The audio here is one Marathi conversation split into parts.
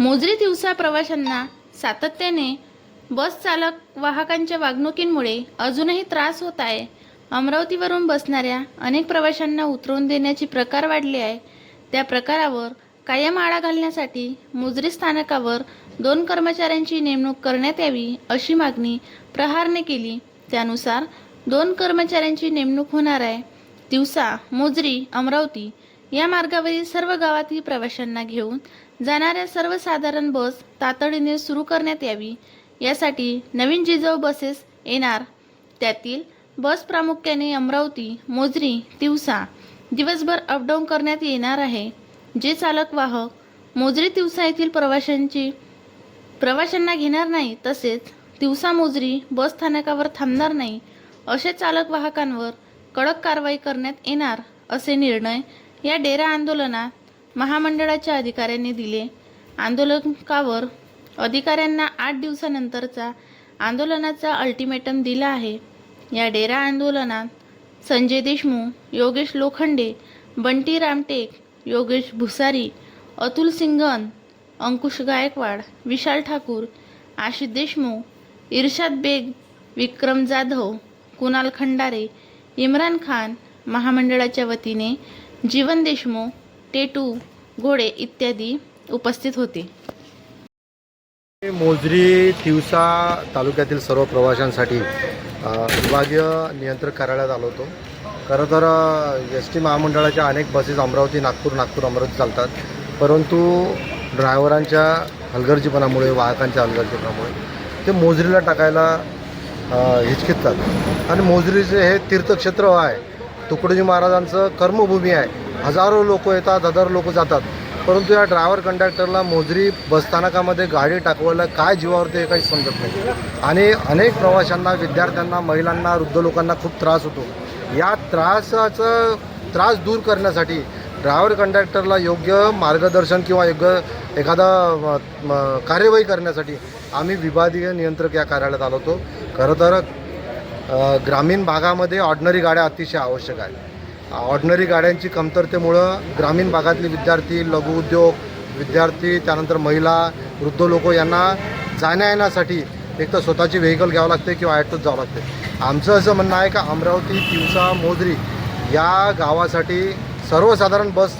मोजरी दिवसा प्रवाशांना सातत्याने बस चालक वाहकांच्या वागणुकीमुळे अजूनही त्रास होत आहे. अमरावतीवरून बसणाऱ्या अनेक प्रवाशांना उतरवून देण्याचे प्रकार वाढले आहे. त्या प्रकारावर कायम आळा घालण्यासाठी मोजरी स्थानकावर 2 कर्मचाऱ्यांची नेमणूक करण्यात यावी अशी मागणी प्रहारने केली. त्यानुसार 2 कर्मचाऱ्यांची नेमणूक होणार आहे. दिवसा मोजरी अमरावती या मार्गावरील सर्व गावातील प्रवाशांना घेऊन जाणाऱ्या सर्वसाधारण बस तातडीने सुरू करण्यात यावी. यासाठी नवीन जिजाऊ बसेस येणार. त्यातील बस प्रामुख्याने अमरावती मोजरी तिवसा दिवसभर अपडाऊन करण्यात येणार आहे. जे चालक वाहक मोजरी तिवसा येथील प्रवाशांना घेणार नाही तसेच तिवसा मोजरी बस स्थानकावर थांबणार नाही अशा चालक वाहकांवर कडक कारवाई करण्यात येणार असे निर्णय या डेरा आंदोलनात महामंडळाच्या अधिकाऱ्यांनी दिले. आंदोलकावर अधिकाऱ्यांना 8 दिवसानंतरचा आंदोलनाचा अल्टिमेटम दिला आहे. या डेरा आंदोलनात संजय देशमुख, योगेश लोखंडे, बंटी रामटेक, योगेश भुसारी, अतुल सिंगन, अंकुश गायकवाड, विशाल ठाकूर, आशिष देशमुख, इर्शाद बेग, विक्रम जाधव, कुणाल खंडारे, इम्रान खान, महामंडळाच्या वतीने जीवन देशमुख, टेटू घोडे इत्यादी उपस्थित होते. मोजरी तिवसा तालुक्यातील सर्व प्रवाशांसाठी विभागीय नियंत्रक कार्यालयात आलो होतो. खरं तर एस टी महामंडळाच्या अनेक बसेस अमरावती नागपूर अमरावती चालतात, परंतु ड्रायव्हरांच्या हलगर्जीपणामुळे वाहकांच्या हलगर्जीपणामुळे ते मोजरीला टाकायला हिचकितात. आणि मोजरीचे हे तीर्थक्षेत्र आहे, तुकडोजी महाराजांचं कर्मभूमी आहे. हजारो लोक येतात, हजारो लोक जातात, परंतु या ड्रायव्हर कंडक्टरला मोजरी बसस्थानकामध्ये गाडी टाकवायला काय जीवावरती हे काही समजत नाही. आणि अनेक प्रवाशांना, विद्यार्थ्यांना, महिलांना, वृद्ध लोकांना खूप त्रास होतो. या त्रास दूर करण्यासाठी ड्रायव्हर कंडक्टरला योग्य मार्गदर्शन किंवा योग्य एखादा कार्यवाही करण्यासाठी आम्ही विभागीय नियंत्रक या कार्यालयात आलो होतो. खरं तर ग्रामीण भागामध्ये ऑर्डिनरी गाड्या अतिशय आवश्यक आहेत. ऑर्डिनरी गाड्यांची कमतरतेमुळं ग्रामीण भागातले विद्यार्थी, लघुउद्योग विद्यार्थी, त्यानंतर महिला, वृद्ध लोक यांना जाण्या येण्यासाठी एक तर स्वतःची व्हेकल घ्यावं लागते किंवा ॲटोच जावं लागते. आमचं असं म्हणणं आहे का अमरावती तिवसा मोजरी या गावासाठी सर्वसाधारण बस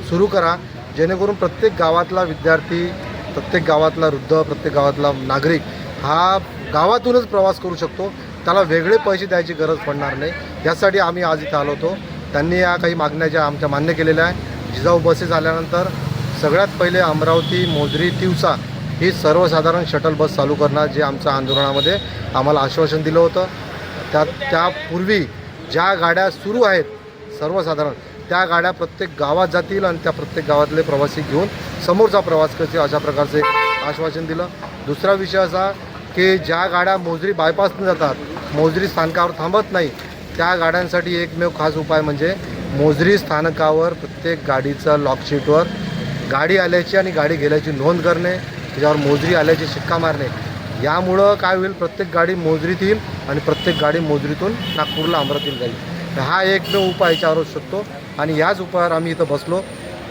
सुरू करा, जेणेकरून प्रत्येक गावातला विद्यार्थी, प्रत्येक गावातला वृद्ध, प्रत्येक गावातला नागरिक हा गावातूनच प्रवास करू शकतो. त्याला वेगळे पैसे द्यायची गरज पडणार नाही. यासाठी आम्ही आज इथं आलो होतो. त्यांनी या काही मागण्या आमच्या मान्य केलेल्या आहे. जिजाऊ बसेस आल्यानंतर सगळ्यात पहिले अमरावती मोजरी तिवसा ही सर्वसाधारण शटल बस चालू करणार, जे आमच्या आंदोलनामध्ये आम्हाला आश्वासन दिलं होतं. त्यापूर्वी ज्या गाड्या सुरू आहेत सर्वसाधारण त्या गाड्या प्रत्येक गावात जातील आणि त्या प्रत्येक गावातले प्रवासी घेऊन समोरचा प्रवास करतील अशा प्रकारचे आश्वासन दिलं. दुसरा विषय असा की ज्या गाड्या मोजरी बायपासने जातात, मोजरी स्थानकावर थांबत नाही, त्या गाड्यांसाठी एकमेव खास उपाय म्हणजे मोजरी स्थानकावर प्रत्येक गाडीचं लॉकशीटवर गाडी आल्याची आणि गाडी गेल्याची नोंद करणे, त्याच्यावर मोजरी आल्याची शिक्का मारणे. यामुळं काय होईल, प्रत्येक गाडी मोजरीत येईल आणि प्रत्येक गाडी मोजरीतून नागपूरला अमरावतीला जाईल. हा एकमेव उपाय याच्यावर असू शकतो. आणि याच उपायावर आम्ही इथं बसलो.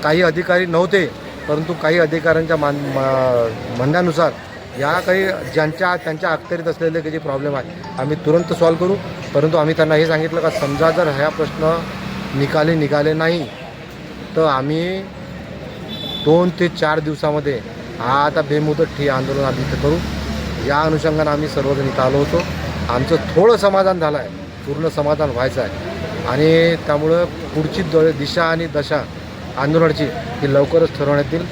काही अधिकारी नव्हते, परंतु काही अधिकाऱ्यांच्या म्हणण्यानुसार या काही त्यांच्या अखत्यारीत असलेले काही जे प्रॉब्लेम आहे आम्ही तुरंत सॉल्व करू. परंतु आम्ही त्यांना हे सांगितलं का समजा जर ह्या प्रश्न निघाले नाही तर आम्ही 2 ते 4 दिवसामध्ये हा आता बेमुदत आंदोलन आम्ही इथं करू. या अनुषंगाने आम्ही सर्वजण इथं आलो होतो. आमचं थोडं समाधान झालं आहे, पूर्ण समाधान व्हायचं आहे. आणि त्यामुळं पुढची दिशा आणि दशा आंदोलनाची ही लवकरच ठरवण्यात येईल.